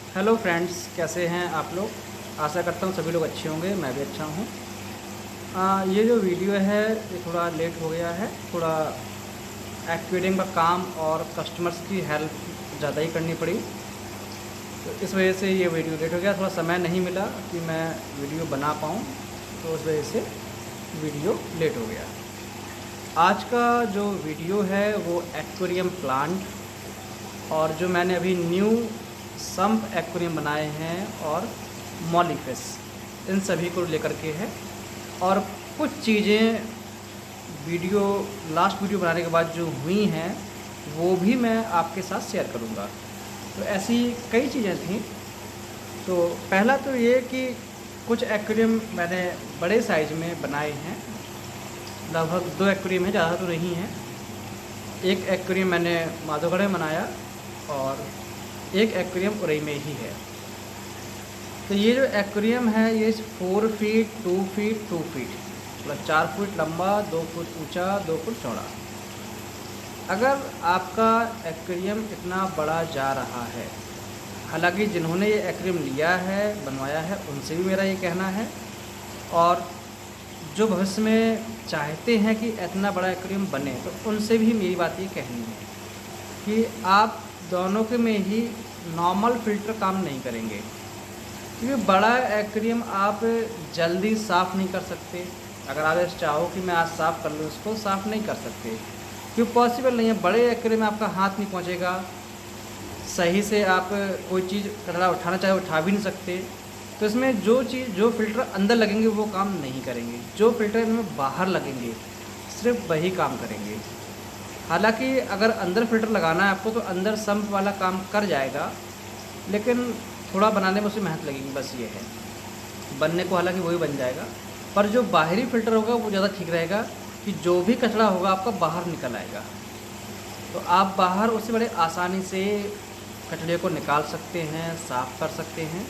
Hello friends, कैसे हैं आप लोग। आशा करता हूँ सभी लोग अच्छे होंगे, मैं भी अच्छा हूँ। ये जो वीडियो है ये थोड़ा लेट हो गया है। थोड़ा एक्वेरियम का काम और कस्टमर्स की हेल्प ज़्यादा ही करनी पड़ी, तो इस वजह से ये वीडियो लेट हो गया। थोड़ा समय नहीं मिला कि मैं वीडियो बना पाऊँ, तो उस वजह से वीडियो लेट हो गया। आज का जो वीडियो है वो एक्वेरियम प्लांट और जो मैंने अभी न्यू सम्प एक्वेरियम बनाए हैं और मॉलीफिश, इन सभी को लेकर के है। और कुछ चीज़ें वीडियो लास्ट वीडियो बनाने के बाद जो हुई हैं वो भी मैं आपके साथ शेयर करूंगा। तो ऐसी कई चीज़ें थीं। तो पहला तो ये कि कुछ एक्वेरियम मैंने बड़े साइज़ में बनाए हैं, लगभग 2 एक्वेरियम है, ज़्यादा तो नहीं है। एक एक्वेरियम मैंने माधोगढ़ में बनाया और एक एक्वेरियम उरई में ही है। तो ये जो एक्वेरियम है ये 4 फीट 2 फीट 2 फीट मतलब 4 फुट लंबा, 2 फुट ऊंचा, 2 फुट चौड़ा। अगर आपका एक्वेरियम इतना बड़ा जा रहा है, हालांकि जिन्होंने ये एक्वेरियम लिया है, बनवाया है, उनसे भी मेरा ये कहना है, और जो भविष्य में चाहते हैं कि इतना बड़ा एक्वेरियम बने, तो उनसे भी मेरी बात ये कहनी है कि आप दोनों के में ही नॉर्मल फ़िल्टर काम नहीं करेंगे, क्योंकि बड़ा एक्वेरियम आप जल्दी साफ़ नहीं कर सकते। अगर आप ऐसे चाहो कि मैं आज साफ़ कर लूँ, इसको साफ़ नहीं कर सकते, क्योंकि पॉसिबल नहीं है। बड़े एक्वेरियम में आपका हाथ नहीं पहुँचेगा, सही से आप कोई चीज़ कचरा उठाना चाहे उठा भी नहीं सकते। तो इसमें जो फ़िल्टर अंदर लगेंगे वो काम नहीं करेंगे, जो फ़िल्टर इनमें बाहर लगेंगे सिर्फ वही काम करेंगे। हालांकि अगर अंदर फ़िल्टर लगाना है आपको, तो अंदर सम्प वाला काम कर जाएगा, लेकिन थोड़ा बनाने में उसे मेहनत लगेगी, बस ये है। बनने को हालांकि वही बन जाएगा, पर जो बाहरी फ़िल्टर होगा वो ज़्यादा ठीक रहेगा कि जो भी कचरा होगा आपका बाहर निकल आएगा, तो आप बाहर उससे बड़े आसानी से कचरे को निकाल सकते हैं, साफ़ कर सकते हैं।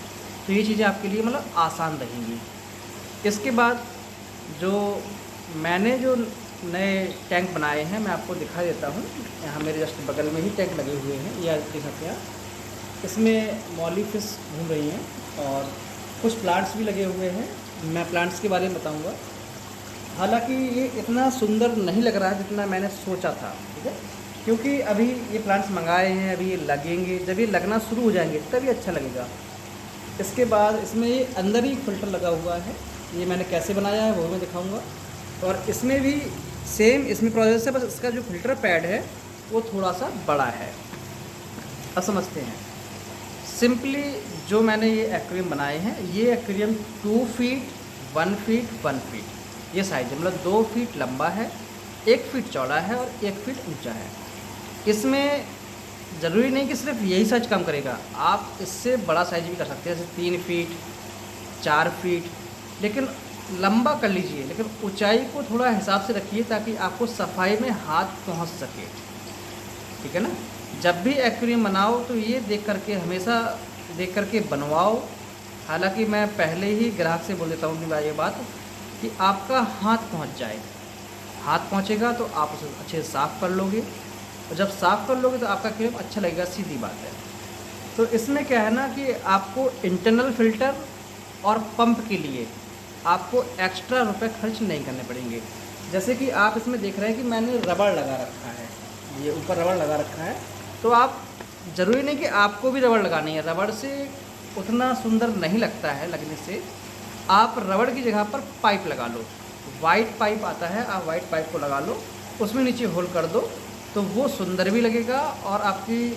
तो ये चीज़ें आपके लिए मतलब आसान रहेंगी। इसके बाद जो मैंने जो नए टैंक बनाए हैं मैं आपको दिखा देता हूँ। यहाँ मेरे जस्ट बगल में ही टैंक लगे हुए हैं, ये देख सकते हैं। इसमें मॉलीफिश घूम रही हैं और कुछ प्लांट्स भी लगे हुए हैं। मैं प्लांट्स के बारे में बताऊँगा। हालांकि ये इतना सुंदर नहीं लग रहा है जितना मैंने सोचा था, ठीक है, क्योंकि अभी ये प्लांट्स मंगाए हैं, अभी ये लगेंगे, जब ये लगना शुरू हो जाएंगे तभी अच्छा लगेगा। इसके बाद इसमें ये अंदर ही फ़िल्टर लगा हुआ है, ये मैंने कैसे बनाया है वो मैं दिखाऊंगा। और इसमें भी सेम इसमें प्रोसेस है, बस इसका जो फ़िल्टर पैड है वो थोड़ा सा बड़ा है। अब समझते हैं सिंपली। जो मैंने ये एक्वेरियम बनाए हैं, ये एक्वेरियम 2 फीट 1 फीट 1 फीट ये साइज है, मतलब 2 फीट लंबा है, 1 फीट चौड़ा है और 1 फीट ऊंचा है। इसमें ज़रूरी नहीं कि सिर्फ यही साइज काम करेगा, आप इससे बड़ा साइज भी कर सकते हैं, जैसे 3 फीट 4 फीट, लेकिन लंबा कर लीजिए, लेकिन ऊंचाई को थोड़ा हिसाब से रखिए ताकि आपको सफाई में हाथ पहुंच सके, ठीक है ना। जब भी एक्वेरियम बनाओ तो ये देख करके, हमेशा देख करके बनवाओ। हालांकि मैं पहले ही ग्राहक से बोल देता हूँ अपनी ये बात कि आपका हाथ पहुँच जाए। हाथ पहुँचेगा तो आप उसे अच्छे से साफ़ कर लोगे, और जब साफ़ कर लोगे तो आपका एक्वेरियम अच्छा लगेगा, सीधी बात है। तो इसमें क्या है ना कि आपको इंटरनल फ़िल्टर और पंप के लिए आपको एक्स्ट्रा रुपए खर्च नहीं करने पड़ेंगे। जैसे कि आप इसमें देख रहे हैं कि मैंने रबड़ लगा रखा है, ये ऊपर रबड़ लगा रखा है, तो आप ज़रूरी नहीं कि आपको भी रबड़ लगानी है। रबड़ से उतना सुंदर नहीं लगता है लगने से। आप रबड़ की जगह पर पाइप लगा लो, वाइट पाइप आता है, आप वाइट पाइप को लगा लो, उसमें नीचे होल कर दो, तो वो सुंदर भी लगेगा और आपकी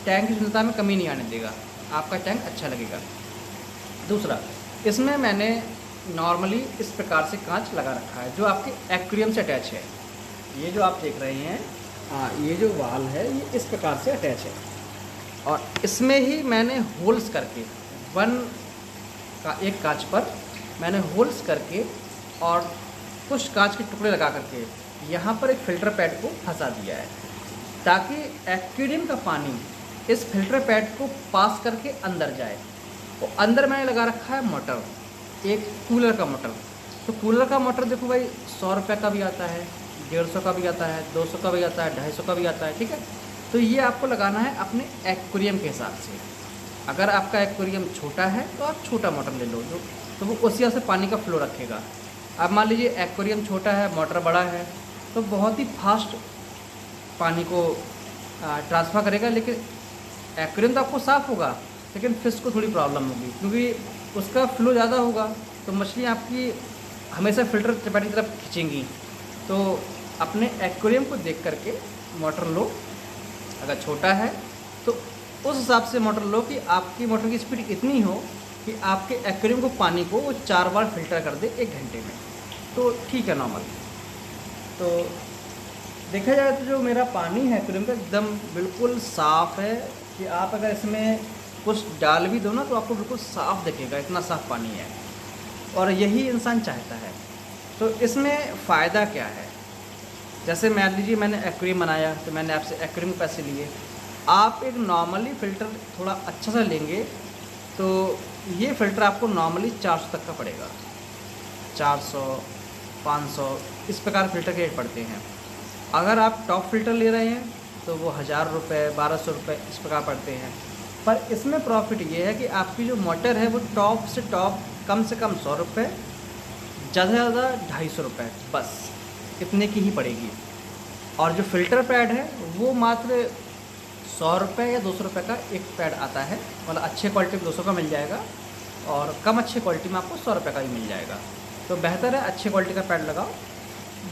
टैंक की सुंदरता में कमी नहीं आने देगा, आपका टैंक अच्छा लगेगा। दूसरा, इसमें मैंने नॉर्मली इस प्रकार से कांच लगा रखा है जो आपके एक्वेरियम से अटैच है। ये जो आप देख रहे हैं, हाँ, ये जो वाल है ये इस प्रकार से अटैच है, और इसमें ही मैंने होल्स करके एक कांच पर मैंने होल्स करके और कुछ कांच के टुकड़े लगा करके यहाँ पर एक फ़िल्टर पैड को फंसा दिया है, ताकि एक्वेरियम का पानी इस फ़िल्टर पैड को पास करके अंदर जाए। और अंदर मैंने लगा रखा है मोटर, एक कूलर का मोटर। तो कूलर का मोटर देखो भाई, 100 रुपये का भी आता है, 150 का भी आता है, 200 का भी आता है, 250 का भी आता है, ठीक है। तो ये आपको लगाना है अपने एक्वेरियम के हिसाब से। अगर आपका एक्वेरियम छोटा है तो आप छोटा मोटर ले लो, जो तो वो उसी से पानी का फ्लो रखेगा। अब मान लीजिए एक्वेरियम छोटा है, मोटर बड़ा है, तो बहुत ही फास्ट पानी को ट्रांसफ़र करेगा, लेकिन एक्वेरियम तो आपको साफ़ होगा, लेकिन फिश को थोड़ी प्रॉब्लम होगी क्योंकि उसका फ्लो ज़्यादा होगा, तो मछली आपकी हमेशा फ़िल्टर चपाटी की तरफ खींचेंगी। तो अपने एक्वेरियम को देख करके मोटर लो, अगर छोटा है तो उस हिसाब से मोटर लो कि आपकी मोटर की स्पीड इतनी हो कि आपके एक्वेरियम को पानी को वो 4 बार फ़िल्टर कर दे 1 घंटे में, तो ठीक है नॉर्मल। तो देखा जाए तो जो मेरा पानी है एक्वेरियम का एकदम बिल्कुल साफ़ है कि आप अगर इसमें कुछ डाल भी दो ना तो आपको बिल्कुल साफ़ दिखेगा, इतना साफ़ पानी है, और यही इंसान चाहता है। तो इसमें फ़ायदा क्या है, जैसे मान लीजिए मैंने एक्वेरियम बनाया तो मैंने आपसे एक्वेरियम पैसे लिए, आप एक नॉर्मली फ़िल्टर थोड़ा अच्छा सा लेंगे तो ये फ़िल्टर आपको नॉर्मली 400 तक का पड़ेगा, 400 500 इस प्रकार फ़िल्टर के रेट पड़ते हैं। अगर आप टॉप फ़िल्टर ले रहे हैं तो वो 1000 रुपये 1200 रुपये इस प्रकार पड़ते हैं। पर इसमें प्रॉफिट ये है कि आपकी जो मोटर है वो टॉप से टॉप कम से कम 100 रुपये, ज़्यादा से ज़्यादा 250 रुपये, बस इतने की ही पड़ेगी। और जो फ़िल्टर पैड है वो मात्र 100 रुपये या 200 रुपये का एक पैड आता है, मतलब अच्छे क्वालिटी में 200 का मिल जाएगा और कम अच्छे क्वालिटी में आपको 100 रुपये का ही मिल जाएगा। तो बेहतर है अच्छे क्वालिटी का पैड लगाओ।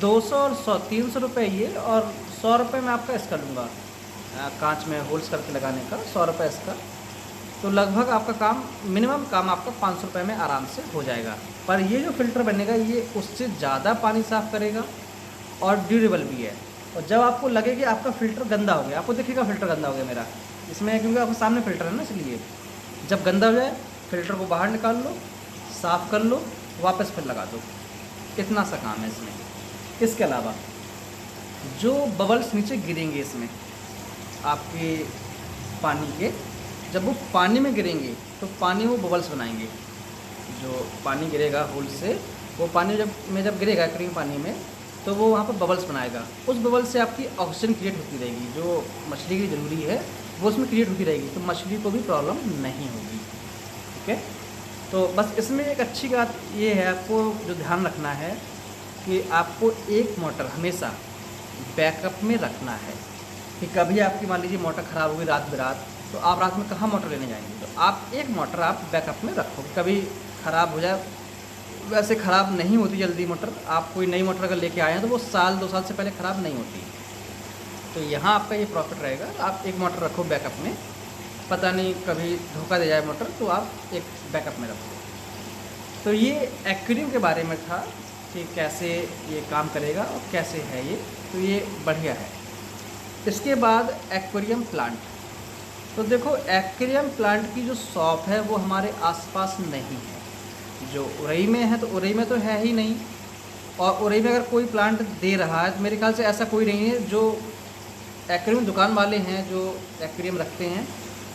200 और 100 300 रुपये ये, और 100 रुपये में आपका इसका लूँगा कांच में होल्स करके लगाने का, 100 रुपये इसका। तो लगभग आपका काम मिनिमम काम आपका 500 रुपये में आराम से हो जाएगा। पर ये जो फ़िल्टर बनेगा ये उससे ज़्यादा पानी साफ़ करेगा और ड्यूरेबल भी है। और जब आपको लगे कि आपका फ़िल्टर गंदा हो गया, आपको दिखेगा फ़िल्टर गंदा हो गया मेरा इसमें, क्योंकि आपके सामने फ़िल्टर है ना, इसलिए जब गंदा हो जाए फ़िल्टर को बाहर निकाल लो, साफ़ कर लो, वापस फिर लगा दो, इतना सा काम है इसमें। इसके अलावा जो बबल्स नीचे गिरेंगे इसमें आपके पानी के, जब वो पानी में गिरेंगे तो पानी वो बबल्स बनाएंगे। जो पानी गिरेगा होल से, वो पानी जब गिरेगा क्रीम पानी में तो वो वहाँ पर बबल्स बनाएगा। उस बबल से आपकी ऑक्सीजन क्रिएट होती रहेगी, जो मछली की ज़रूरी है वो उसमें क्रिएट होती रहेगी, तो मछली को भी प्रॉब्लम नहीं होगी। ठीक है, तो बस इसमें एक अच्छी बात ये है, आपको जो ध्यान रखना है कि आपको एक मोटर हमेशा बैकअप में रखना है कि कभी आपकी मान लीजिए मोटर ख़राब हुई रात बिरात, तो आप रात में कहाँ मोटर लेने जाएंगे, तो आप एक मोटर आप बैकअप में रखो, कभी ख़राब हो जाए। वैसे ख़राब नहीं होती जल्दी मोटर, आप कोई नई मोटर अगर लेके आए हैं तो वो 1-2 साल से पहले ख़राब नहीं होती। तो यहाँ आपका ये प्रॉफिट रहेगा, आप एक मोटर रखो बैकअप में, पता नहीं कभी धोखा दे जाए मोटर, तो आप एक बैकअप में रखो। तो ये एक्वेरियम के बारे में था कि कैसे ये काम करेगा और कैसे है ये, तो ये बढ़िया है। इसके बाद एक्वेरियम प्लांट, तो देखो एक्वेरियम प्लांट की जो शॉप है वो हमारे आसपास नहीं है। जो उरई में है तो उरई में तो है ही नहीं, और उरई में अगर कोई प्लांट दे रहा है तो मेरे ख्याल से ऐसा कोई नहीं है। जो एक्वेरियम दुकान वाले हैं जो एक्वेरियम रखते हैं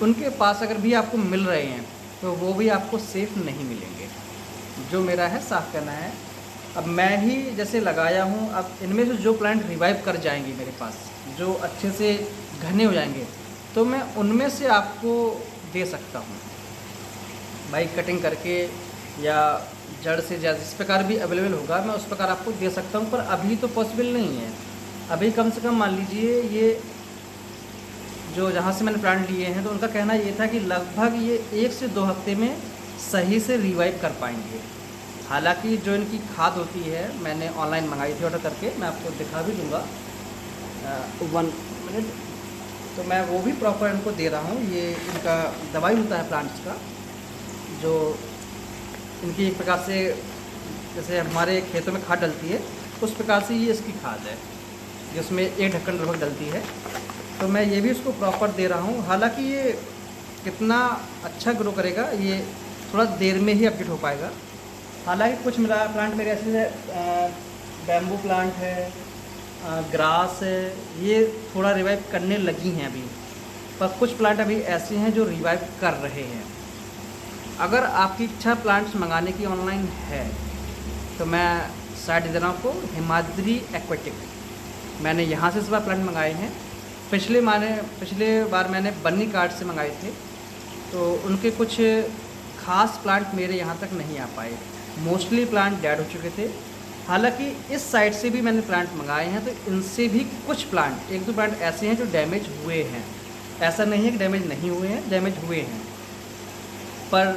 उनके पास अगर भी आपको मिल रहे हैं तो वो भी आपको सेफ़ नहीं मिलेंगे। जो मेरा है साफ़ करना है। अब मैं ही जैसे लगाया हूँ, अब इनमें से जो प्लांट रिवाइव कर जाएंगे मेरे पास, जो अच्छे से घने हो जाएंगे, तो मैं उनमें से आपको दे सकता हूँ भाई, कटिंग करके या जड़ से जिस प्रकार भी अवेलेबल होगा मैं उस प्रकार आपको दे सकता हूँ। पर अभी तो पॉसिबल नहीं है। अभी कम से कम मान लीजिए ये जो जहाँ से मैंने प्लांट लिए हैं तो उनका कहना ये था कि लगभग ये 1 से 2 हफ्ते में सही से रिवाइव कर पाएंगे। हालांकि जो इनकी खाद होती है मैंने ऑनलाइन मंगाई थी ऑर्डर करके, मैं आपको दिखा भी दूँगा 1 मिनट, तो मैं वो भी प्रॉपर इनको दे रहा हूँ। ये इनका दवाई होता है प्लांट्स का, जो इनकी एक प्रकार से जैसे हमारे खेतों में खाद डलती है उस प्रकार से ये इसकी खाद है, जिसमें 1 ढक्कन लगभग डलती है। तो मैं ये भी इसको प्रॉपर दे रहा हूँ। हालांकि ये कितना अच्छा ग्रो करेगा ये थोड़ा देर में ही अपडेट हो पाएगा। हालांकि कुछ मेरा प्लांट मेरे ऐसे बैम्बू प्लांट है, ग्रास है, ये थोड़ा रिवाइव करने लगी हैं अभी, पर कुछ प्लांट अभी ऐसे हैं जो रिवाइव कर रहे हैं। अगर आपकी इच्छा प्लांट्स मंगाने की ऑनलाइन है तो मैं साइड दे रहा हूँ आपको, हिमाद्री एक्वेटिक, मैंने यहाँ से इस बार प्लांट मंगाए हैं। पिछले बार मैंने बन्नी कार्ड से मंगाए थे, तो उनके कुछ ख़ास प्लांट मेरे यहाँ तक नहीं आ पाए, मोस्टली प्लांट डेड हो चुके थे। हालांकि इस साइड से भी मैंने प्लांट मंगाए हैं, तो इनसे भी कुछ प्लांट, एक दो प्लांट ऐसे हैं जो डैमेज हुए हैं। ऐसा नहीं है कि डैमेज नहीं हुए हैं, डैमेज हुए हैं, पर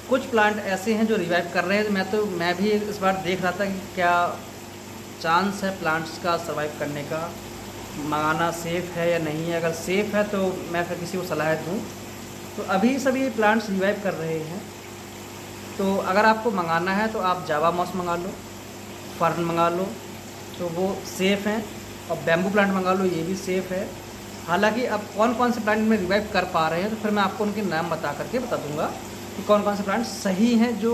कुछ प्लांट ऐसे हैं जो रिवाइव कर रहे हैं। मैं भी इस बार देख रहा था कि क्या चांस है प्लांट्स का सर्वाइव करने का, मंगाना सेफ़ है या नहीं है। अगर सेफ़ है तो मैं फिर किसी को सलाह दूँ। तो अभी सभी प्लांट्स रिवाइव कर रहे हैं। तो अगर आपको मंगाना है तो आप जावा मॉस मंगा लो, फर्न मंगा लो, तो वो सेफ़ हैं। और बैम्बू प्लांट मंगा लो, ये भी सेफ़ है। हालांकि अब कौन कौन से प्लांट में रिवाइव कर पा रहे हैं तो फिर मैं आपको उनके नाम बता दूंगा कि कौन कौन से प्लांट सही हैं जो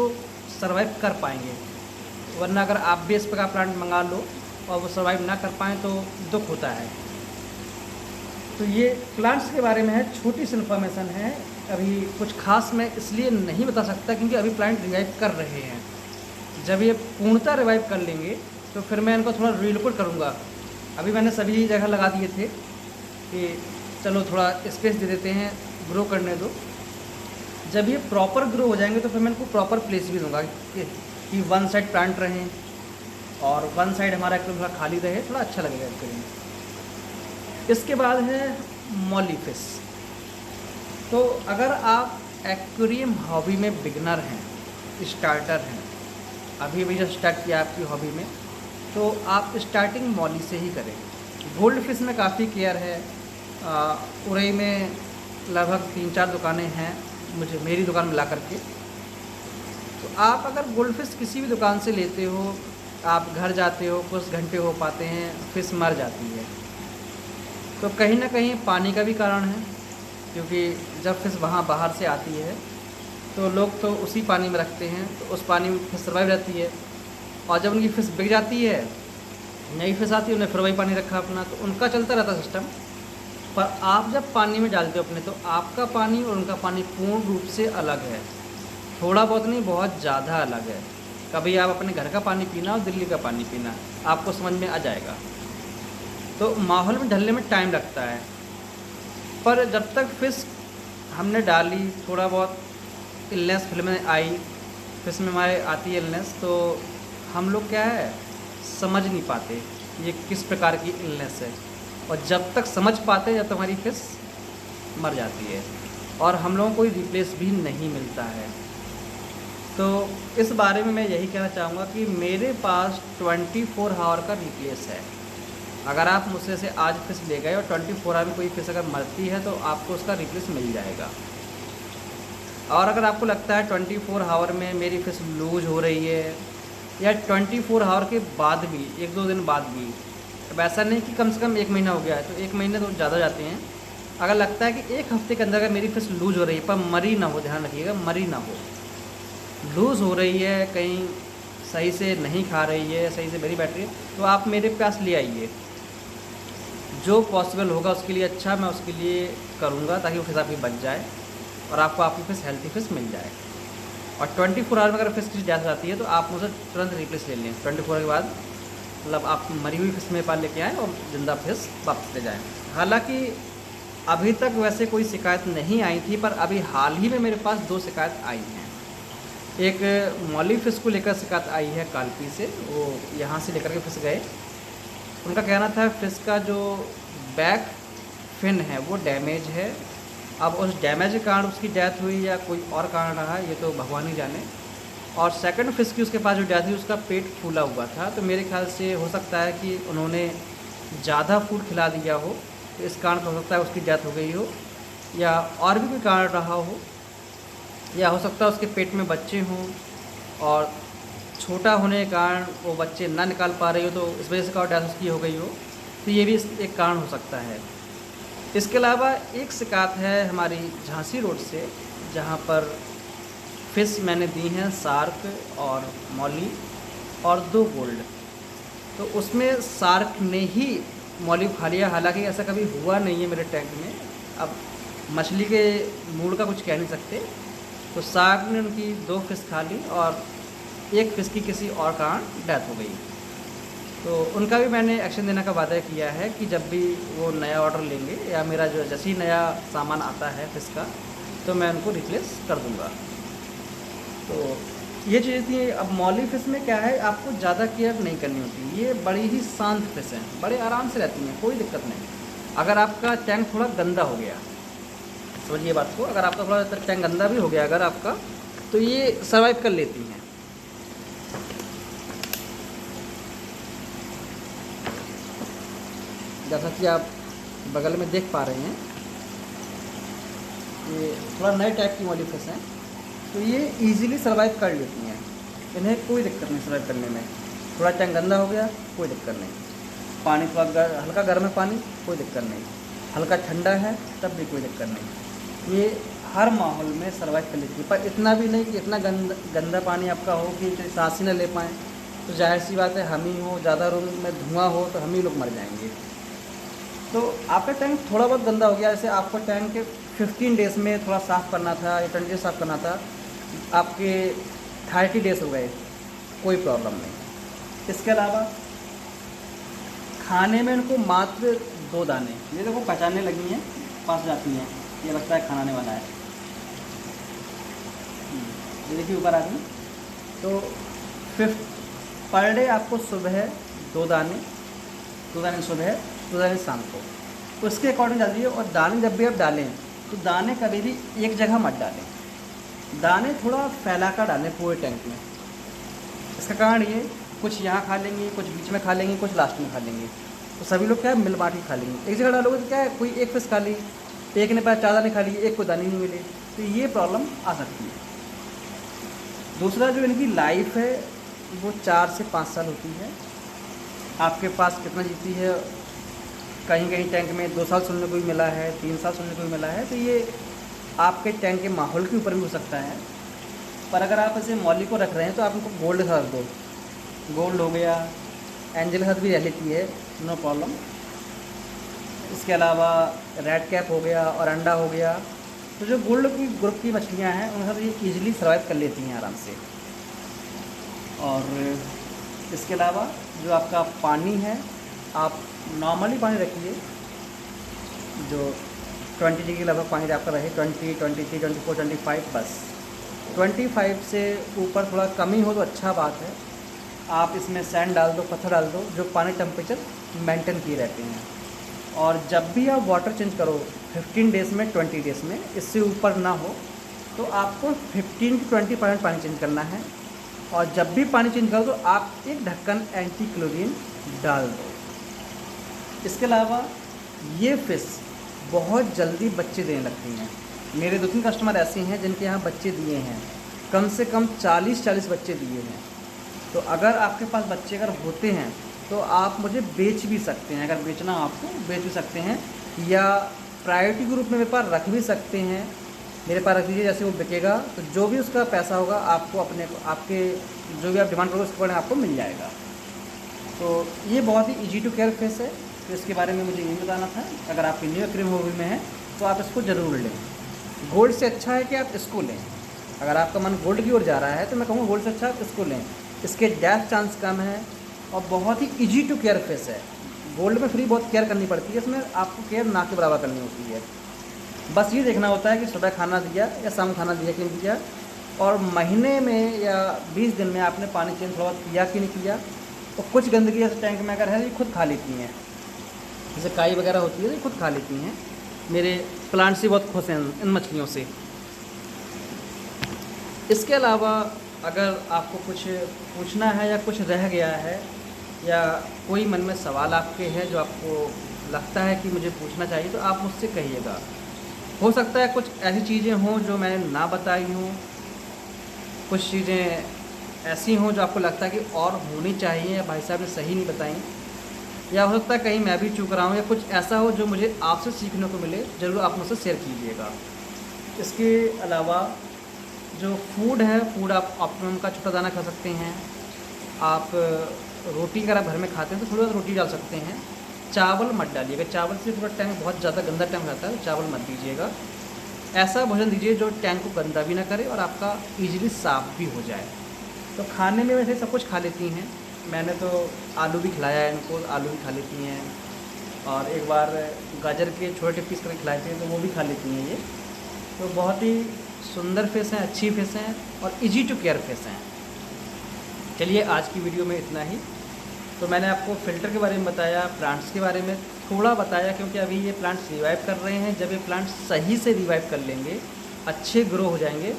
सर्वाइव कर पाएंगे। वरना अगर आप भी इस प्रकार प्लांट मंगा लो और वो सर्वाइव ना कर पाएँ तो दुख होता है। तो ये प्लांट्स के बारे में है, छोटी सी इन्फॉर्मेशन है। अभी कुछ खास मैं इसलिए नहीं बता सकता क्योंकि अभी प्लांट रिवाइव कर रहे हैं। जब ये पूर्णतः रिवाइव कर लेंगे तो फिर मैं इनको थोड़ा रीलोकेट करूँगा। अभी मैंने सभी जगह लगा दिए थे कि चलो थोड़ा स्पेस दे देते हैं, ग्रो करने दो। जब ये प्रॉपर ग्रो हो जाएंगे तो फिर मैं इनको प्रॉपर प्लेस भी दूंगा कि वन साइड प्लांट रहें और वन साइड हमारा एक थोड़ा खाली रहे, थोड़ा अच्छा लगेगा इसके लिए। इसके बाद है मॉलीफिस। तो अगर आप एक्वेरियम हॉबी में बिगनर हैं, स्टार्टर हैं, अभी भी जो स्टार्ट किया आपकी हॉबी में, तो आप स्टार्टिंग मॉली से ही करें। गोल्ड फिश में काफ़ी केयर है। उरई में लगभग 3-4 दुकानें हैं मेरी दुकान मिला करके। तो आप अगर गोल्ड फिश किसी भी दुकान से लेते हो, आप घर जाते हो, कुछ घंटे हो पाते हैं, फिश मर जाती है। तो कहीं ना कहीं पानी का भी कारण है, क्योंकि जब फिश वहाँ बाहर से आती है तो लोग तो उसी पानी में रखते हैं, तो उस पानी में फिश सर्वाइव रहती है। और जब उनकी फिश बिक जाती है, नई फिश आती है, उन्हें फिर वही पानी रखा अपना, तो उनका चलता रहता सिस्टम। पर आप जब पानी में डालते हो अपने, तो आपका पानी और उनका पानी पूर्ण रूप से अलग है। थोड़ा बहुत नहीं, बहुत ज़्यादा अलग है। कभी आप अपने घर का पानी पीना और दिल्ली का पानी पीना, आपको समझ में आ जाएगा। तो माहौल में ढलने में टाइम लगता है। पर जब तक फिश हमने डाली, थोड़ा बहुत इलनेस फिल्में आई, फिश में हमारे आती है इलनेस, तो हम लोग क्या है समझ नहीं पाते ये किस प्रकार की इलनेस है। और जब तक समझ पाते जब तक हमारी फिश मर जाती है और हम लोगों को कोई रिप्लेस भी नहीं मिलता है। तो इस बारे में मैं यही कहना चाहूँगा कि मेरे पास 24 आवर का रिप्लेस है। अगर आप मुझसे से आज फिश ले गए और 24 आवर में कोई फिश अगर मरती है तो आपको उसका रिप्लेस मिल जाएगा। और अगर आपको लगता है 24 आवर में मेरी फिश लूज हो रही है, या 24 आवर के बाद भी, 1-2 दिन बाद भी, अब ऐसा नहीं कि कम से कम 1 महीना हो गया है, तो 1 महीने तो ज़्यादा जाते हैं। अगर लगता है कि 1 हफ्ते के अंदर अगर मेरी फिश लूज हो रही है, पर मरी ना हो, ध्यान रखिएगा, मरी ना हो, लूज़ हो रही है, कहीं सही से नहीं खा रही है, सही से मेरी बैठ रही है, तो आप मेरे पास ले आइए। जो पॉसिबल होगा उसके लिए अच्छा मैं उसके लिए करूँगा, ताकि वो फिश आपकी बच जाए और आपको आपकी फिश हेल्थी फिश मिल जाए। और 24 आवर में अगर फिश किसी ज़्यादा आती है तो आप मुझे तुरंत रिप्लेस ले लें। 24 आवर के बाद मतलब आप मरी हुई फिश मेरे पास लेके आएँ और ज़िंदा फिश वापस ले जाएँ। हालांकि अभी तक वैसे कोई शिकायत नहीं आई थी, पर अभी हाल ही में मेरे पास 2 शिकायत आई हैं। एक मॉली फिश को लेकर शिकायत आई है कालपी से, वो यहाँ से लेकर के फिश गए। उनका कहना था फिश का जो बैक फिन है वो डैमेज है। अब उस डैमेज के कारण उसकी डेथ हुई या कोई और कारण रहा, ये तो भगवान ही जाने। और सेकंड फिश की उसके पास जो डेथ हुई, उसका पेट फूला हुआ था, तो मेरे ख्याल से हो सकता है कि उन्होंने ज़्यादा फूड खिला दिया हो, तो इस कारण हो सकता है उसकी डेथ हो गई हो, या और भी कोई कारण रहा हो, या हो सकता है उसके पेट में बच्चे हों और छोटा होने के कारण वो बच्चे ना निकाल पा रही हो, तो इस वजह से का डेथ उसकी हो गई हो, तो ये भी एक कारण हो सकता है। इसके अलावा एक शिकायत है हमारी झांसी रोड से, जहाँ पर फ़िश मैंने दी हैं शार्क और मॉली और 2 गोल्ड, तो उसमें शार्क ने ही मॉली खा लिया। हालांकि ऐसा कभी हुआ नहीं है मेरे टैंक में, अब मछली के मूड का कुछ कह नहीं सकते। तो शार्क ने उनकी 2 फ़िश खा ली और 1 फ़िश की किसी और कारण डेथ हो गई। तो उनका भी मैंने एक्शन देने का वादा किया है कि जब भी वो नया ऑर्डर लेंगे या मेरा जो जैसे ही नया सामान आता है फ़िश का, तो मैं उनको रिप्लेस कर दूँगा। तो ये चीज़ें थी। अब मौली फिश में क्या है, आपको ज़्यादा केयर नहीं करनी होती। ये बड़ी ही शांत फिश हैं, बड़े आराम से रहती हैं, कोई दिक्कत नहीं। अगर आपका टैंक थोड़ा गंदा हो गया, समझिए बात को, अगर आपका थोड़ा टैंक गंदा भी हो गया अगर आपका, तो ये सर्वाइव कर लेती हैं। जैसा कि आप बगल में देख पा रहे हैं, ये थोड़ा नए टाइप की मौली फिश हैं, तो ये इजीली सर्वाइव कर लेती हैं। इन्हें कोई दिक्कत नहीं सर्वाइव करने में। थोड़ा टैंक गंदा हो गया, कोई दिक्कत नहीं। पानी थोड़ा हल्का गर्म है पानी, कोई दिक्कत नहीं। हल्का ठंडा है तब भी कोई दिक्कत नहीं। ये हर माहौल में सर्वाइव कर लेती है। पर इतना भी नहीं कि इतना गंदा पानी आपका हो कि सांस ही न ले पाएँ, तो जाहिर सी बात है हम ही हो, ज़्यादा रूम में धुआं हो तो हम ही लोग मर जाएंगे। तो आपका टैंक थोड़ा बहुत गंदा हो गया, जैसे आपको टैंक 15 डेज़ में थोड़ा साफ़ करना था या 20 डेज साफ़ करना था, आपके 30 डेज़ हो गए, कोई प्रॉब्लम नहीं। इसके अलावा खाने में इनको मात्र 2 दाने, ये देखो पहचानने लगी हैं, पास जाती हैं, ये लगता है खाने वाला है। ये देखिए ऊपर आ गई। तो 5 पर डे आपको सुबह 2 दाने, 2 दाने सुबह, 2 दाने शाम को, तो उसके अकॉर्डिंग डालिए। और दाने जब भी आप डालें तो दाने कभी भी एक जगह मत डालें, दाने थोड़ा फैला कर डालें पूरे टैंक में। इसका कारण ये, कुछ यहाँ खा लेंगे, कुछ बीच में खा लेंगे, कुछ लास्ट में खा लेंगे, तो सभी लोग क्या है मिल बांट के खा लेंगे। एक जगह डालोगे तो क्या है, कोई एक फिश खा ली, एक ने 4 दाने खा लिए, एक को दाने नहीं मिले, तो ये प्रॉब्लम आ सकती है। दूसरा जो इनकी लाइफ है वो 4 से 5 साल होती है। आपके पास कितना जीती है, कहीं कहीं टैंक में 2 साल सुनने को भी मिला है, 3 साल सुनने को भी मिला है, तो ये आपके टैंक के माहौल के ऊपर भी हो सकता है। पर अगर आप ऐसे मौली को रख रहे हैं तो आप उनको गोल्ड खा दो, गोल्ड हो गया, एंजल हद भी रह लेती है, नो प्रॉब्लम। इसके अलावा रेड कैप हो गया और अंडा हो गया, तो जो गोल्ड की ग्रुप की मछलियाँ हैं उनके साथ ये ईजिली सर्वाइव कर लेती हैं आराम से। और इसके अलावा जो आपका पानी है, आप नॉर्मली पानी रखिए, जो 20 डिग्री लगभग पानी आपका रहे, 20, 23, 24, 25, बस 25 से ऊपर थोड़ा कमी हो तो अच्छा बात है। आप इसमें सैंड डाल दो, पत्थर डाल दो, जो पानी टेम्परेचर मेंटेन किए रहते हैं। और जब भी आप वाटर चेंज करो 15 डेज़ में, 20 डेज़ में, इससे ऊपर ना हो, तो आपको 15 to 20% पानी चेंज करना है। और जब भी पानी चेंज करो तो आप एक ढक्कन एंटी क्लोरीन डाल दो। इसके अलावा ये फ़िश बहुत जल्दी बच्चे देने लगती हैं। मेरे 2-3 कस्टमर ऐसे हैं जिनके यहाँ बच्चे दिए हैं, कम से कम 40 बच्चे दिए हैं। तो अगर आपके पास बच्चे अगर होते हैं तो आप मुझे बेच भी सकते हैं, अगर बेचना हो आपको बेच भी सकते हैं, या प्रायोरिटी ग्रुप में मेरे पास रख भी सकते हैं। मेरे पास रख दीजिए, जैसे वो बिकेगा तो जो भी उसका पैसा होगा आपको आपके जो भी आप डिमांड करोगे उसके बारे में आपको मिल जाएगा। तो ये बहुत ही ईजी टू केयर फिश है, तो इसके बारे में मुझे यही बताना था। अगर आप न्यू एक्वेरियम हॉबी में हैं तो आप इसको ज़रूर लें। गोल्ड से अच्छा है कि आप इसको लें। अगर आपका मन गोल्ड की ओर जा रहा है तो मैं कहूँगा गोल्ड से अच्छा आप इसको लें। इसके डेथ चांस कम है और बहुत ही ईजी टू केयर फिश है। गोल्ड में फ्री बहुत केयर करनी पड़ती है, इसमें आपको केयर ना के बराबर करनी होती है। बस ये देखना होता है कि सुबह खाना दिया या शाम खाना दिया कि नहीं दिया, और महीने में या 20 दिन में आपने पानी चेंज थोड़ा बहुत किया कि नहीं किया। और कुछ गंदगी ऐसे टैंक में अगर है ये खुद खा लेती हैं, जैसे काई वगैरह होती है तो ये खुद खा लेती हैं। मेरे प्लांट्स ही बहुत खुश हैं इन मछलियों से। इसके अलावा अगर आपको कुछ पूछना है या कुछ रह गया है या कोई मन में सवाल आपके हैं जो आपको लगता है कि मुझे पूछना चाहिए, तो आप मुझसे कहिएगा। हो सकता है कुछ ऐसी चीज़ें हों जो मैंने ना बताई हों, कुछ चीज़ें ऐसी हों जो आपको लगता है कि और होनी चाहिए या भाई साहब ने सही नहीं बताई, या हो सकता है कहीं मैं भी चूक रहा हूँ, या कुछ ऐसा हो जो मुझे आपसे सीखने को मिले, ज़रूर आप मुझसे शेयर कीजिएगा। इसके अलावा जो फूड है, फूड आप ऑप्टिमम का छोटा दाना खा सकते हैं। आप रोटी अगर आप घर में खाते हैं तो थोड़ी बहुत रोटी डाल सकते हैं। चावल मत डालिएगा, चावल से पूरा टैंक बहुत ज़्यादा गंदा टैंक रहता है, तो चावल मत दीजिएगा। ऐसा भोजन दीजिए जो टैंक को गंदा भी ना करे और आपका ईजिली साफ़ भी हो जाए। तो खाने में वैसे सब कुछ खा लेती हैं। मैंने तो आलू भी खिलाया है इनको, आलू भी खा लेती हैं, और एक बार गाजर के छोटे पीस करके खिलाए थे तो वो भी खा लेती हैं ये। तो बहुत ही सुंदर फेस हैं, अच्छी फेस हैं और इजी टू केयर फेस हैं। चलिए आज की वीडियो में इतना ही। तो मैंने आपको फ़िल्टर के बारे में बताया, प्लांट्स के बारे में थोड़ा बताया, क्योंकि अभी ये प्लांट्स रिवाइव कर रहे हैं। जब ये प्लांट्स सही से रिवाइव कर लेंगे, अच्छे ग्रो हो जाएंगे,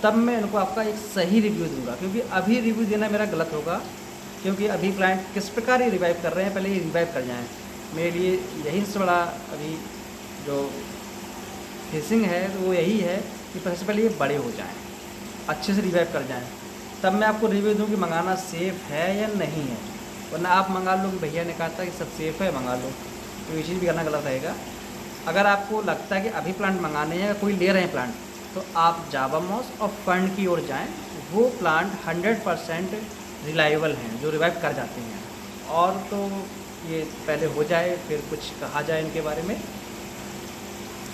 तब मैं इनको आपका एक सही रिव्यू दूंगा। क्योंकि अभी रिव्यू देना मेरा गलत होगा, क्योंकि अभी प्लांट किस प्रकार ये रिवाइव कर रहे हैं, पहले ये रिवाइव कर जाएँ। मेरे लिए यही सबसे बड़ा अभी जो फेसिंग है तो वो यही है कि सबसे पहले ये बड़े हो जाएँ, अच्छे से रिवाइव कर जाएँ, तब मैं आपको रिव्यू दूँ कि मंगाना सेफ़ है या नहीं है। वरना आप मंगा लो कि भैया ने कहा था कि सब सेफ़ है, मंगा लो, तो ये चीज़ भी करना गलत रहेगा। अगर आपको लगता है कि अभी प्लांट मंगाने हैं या कोई ले रहे हैं प्लांट, तो आप जावा मॉस और फंड की ओर जाएँ। वो प्लांट 100% रिलायबल हैं, जो रिवाइव कर जाते हैं। और तो ये पहले हो जाए फिर कुछ कहा जाए इनके बारे में।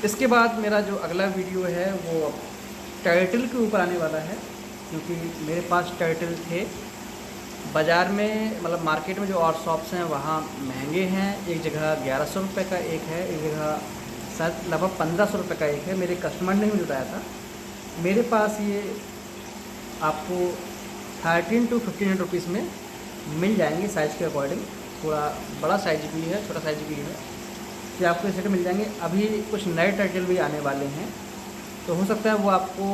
इसके बाद मेरा जो अगला वीडियो है वो टर्टल के ऊपर आने वाला है, क्योंकि मेरे पास टर्टल थे बाज़ार में, मतलब मार्केट में जो और शॉप्स हैं वहाँ महंगे हैं। एक जगह 1100 रुपये का एक है, एक जगह शायद लगभग 1500 रुपये का एक है। मेरे कस्टमर ने मुझे बताया था। मेरे पास ये आपको 13 to 1500 रुपीज़ में मिल जाएंगे, साइज़ के अकॉर्डिंग। थोड़ा बड़ा साइज़ भी है, छोटा साइज़ भी है, कि आपको इस मिल जाएंगे। अभी कुछ नए टर्टल भी आने वाले हैं, तो हो सकता है वो आपको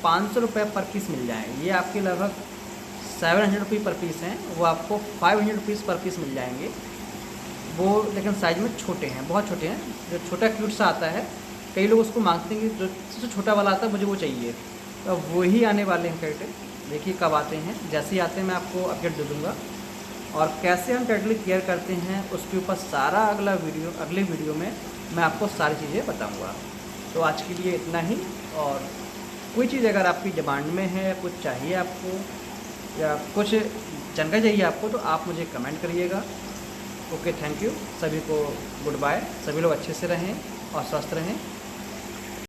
500 रुपये पर पीस मिल जाए। ये आपके लगभग 700 रुपये पर पीस हैं, वो आपको 500 रुपीज़ पर पीस मिल जाएंगे। वो लेकिन साइज़ में छोटे हैं, बहुत छोटे हैं। जो छोटा क्यूट सा आता है, कई लोग उसको मांगते हैं कि जो सबसे छोटा वाला आता है मुझे वो चाहिए, तो वही आने वाले हैं टर्टल। देखिए कब आते हैं, जैसे ही आते हैं मैं आपको अपडेट दे दूँगा। और कैसे हम टर्टल केयर करते हैं उसके ऊपर सारा अगले वीडियो में मैं आपको सारी चीज़ें बताऊँगा। तो आज के लिए इतना ही। और कोई चीज़ अगर आपकी डिमांड में है, कुछ चाहिए आपको या कुछ जानकारी चाहिए आपको, तो आप मुझे कमेंट करिएगा। Okay, thank you. सभी को गुड बाय। सभी लोग अच्छे से रहें और स्वस्थ रहें।